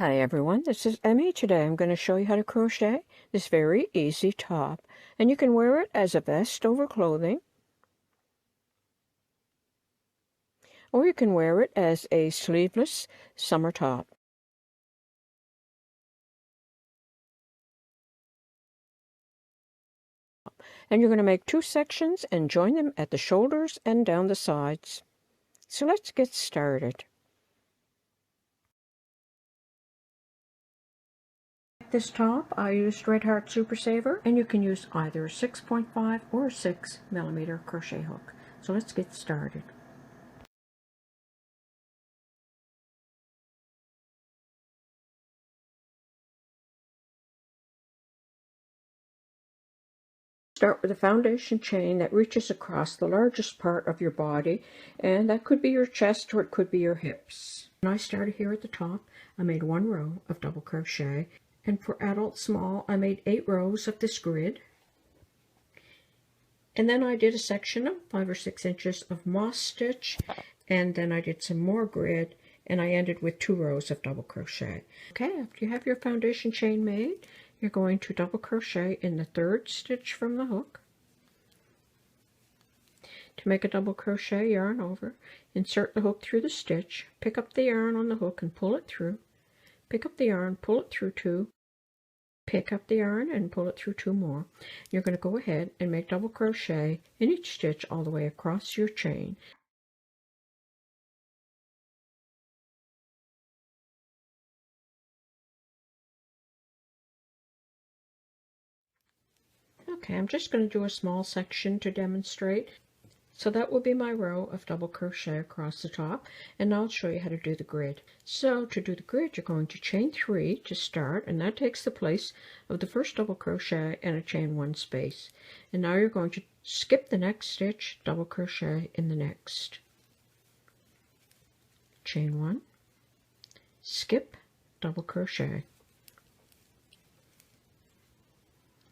Hi everyone, this is Emmy. Today I'm going to show you how to crochet this very easy top, and you can wear it as a vest over clothing, or you can wear it as a sleeveless summer top. And you're going to make two sections and join them at the shoulders and down the sides. So let's get started. This top I used Red Heart Super Saver, and you can use either a 6.5 or a 6mm crochet hook. So let's get started. Start with a foundation chain that reaches across the largest part of your body, and that could be your chest or it could be your hips. When I started here at the top, I made 1 row of double crochet, and for adult small I made 8 rows of this grid, and then I did a section of 5 or 6 inches of moss stitch, and then I did some more grid, and I ended with 2 rows of double crochet. Okay, after you have your foundation chain made, you're going to double crochet in the 3rd stitch from the hook. To make a double crochet, yarn over, insert the hook through the stitch, pick up the yarn on the hook and pull it through, pick up the yarn, pull it through 2, pick up the yarn and pull it through 2 more. You're going to go ahead and make double crochet in each stitch all the way across your chain. Okay, I'm just going to do a small section to demonstrate. So that will be my row of double crochet across the top, and now I'll show you how to do the grid. So to do the grid, you're going to chain 3 to start, and that takes the place of the first double crochet and a chain 1 space. And now you're going to skip the next stitch, double crochet in the next. Chain 1, skip, double crochet.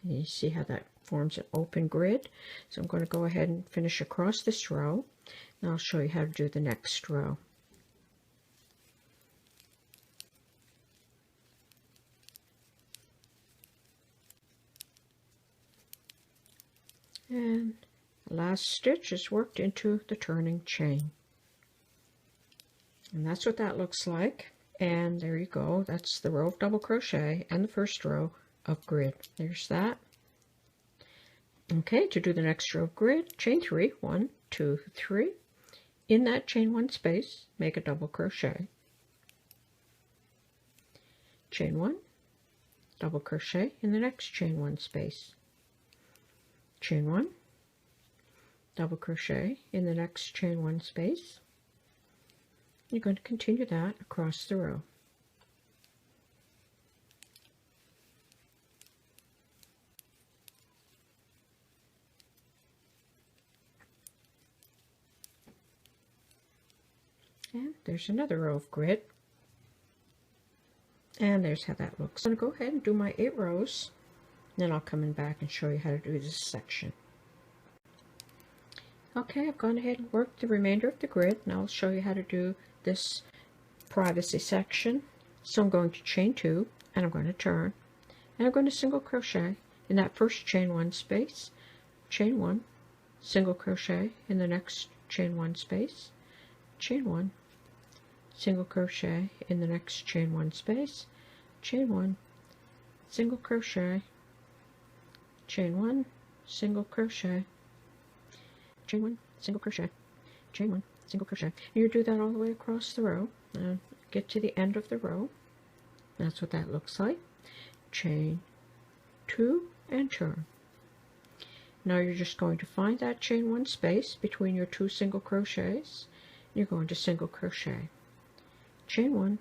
And you see how that forms an open grid. So I'm going to go ahead and finish across this row. Now I'll show you how to do the next row. And the last stitch is worked into the turning chain. And that's what that looks like. And there you go. That's the row of double crochet and the first row of grid. There's that. Okay, to do the next row of grid, chain 3, 1, 2, 3. In that chain 1 space, make a double crochet. Chain 1, double crochet in the next chain 1 space. Chain 1, double crochet in the next chain 1 space. You're going to continue that across the row. And there's another row of grid. And there's how that looks. I'm going to go ahead and do my 8 rows. Then I'll come in back and show you how to do this section. Okay, I've gone ahead and worked the remainder of the grid. Now I'll show you how to do this privacy section. So I'm going to chain 2, and I'm going to turn. And I'm going to single crochet in that first chain 1 space. Chain 1, single crochet in the next chain 1 space. Chain 1, single crochet in the next chain 1 space, chain 1, single crochet, chain 1, single crochet, chain 1, single crochet, chain 1, single crochet. And you do that all the way across the row. Get to the end of the row. That's what that looks like. Chain 2 and turn. Now you're just going to find that chain 1 space between your 2 single crochets. You're going to single crochet. Chain 1,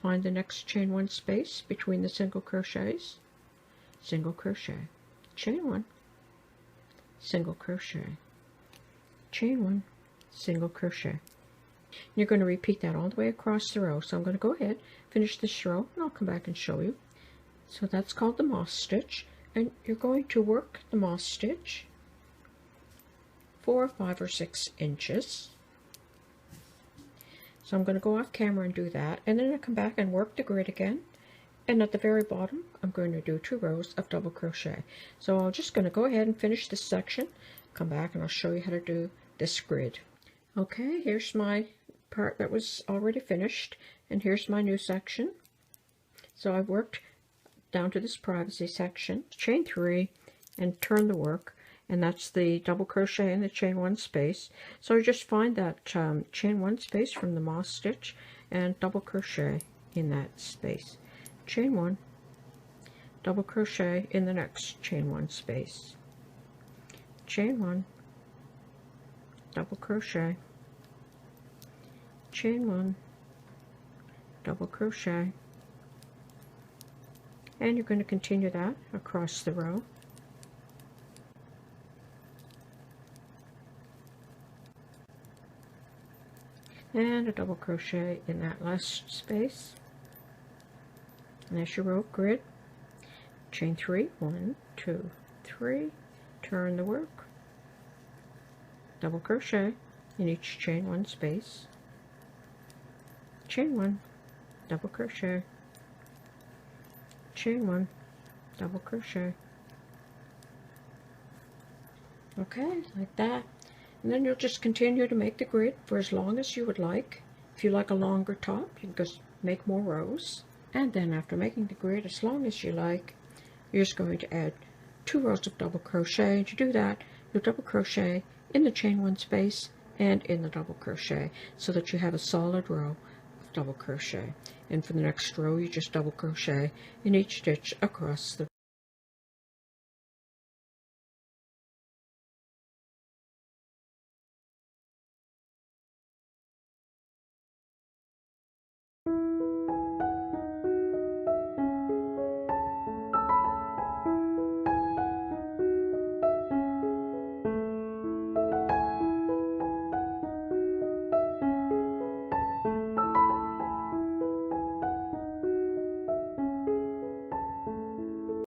find the next chain 1 space between the single crochets, single crochet, chain 1, single crochet, chain 1, single crochet. You're going to repeat that all the way across the row. So I'm going to go ahead, finish this row, and I'll come back and show you. So that's called the moss stitch, and you're going to work the moss stitch 4, 5, or 6 inches. So I'm going to go off camera and do that, and then I come back and work the grid again, and at the very bottom I'm going to do 2 rows of double crochet. So I'm just going to go ahead and finish this section, come back, and I'll show you how to do this grid. Okay, here's my part that was already finished, and here's my new section. So I've worked down to this privacy section, chain 3 and turn the work, and that's the double crochet in the chain 1 space. So I just find that chain 1 space from the moss stitch and double crochet in that space, chain 1, double crochet in the next chain 1 space, chain 1, double crochet, chain 1, double crochet, and you're going to continue that across the row. And a double crochet in that last space. And there's your row grid. Chain 3, 1, 2, 3, turn the work, double crochet in each chain 1 space, chain 1, double crochet, chain 1, double crochet. Okay, like that. And then you'll just continue to make the grid for as long as you would like. If you like a longer top, you can just make more rows. And then after making the grid as long as you like, you're just going to add 2 rows of double crochet. And to do that, you'll double crochet in the chain 1 space and in the double crochet, so that you have a solid row of double crochet. And for the next row, you just double crochet in each stitch across the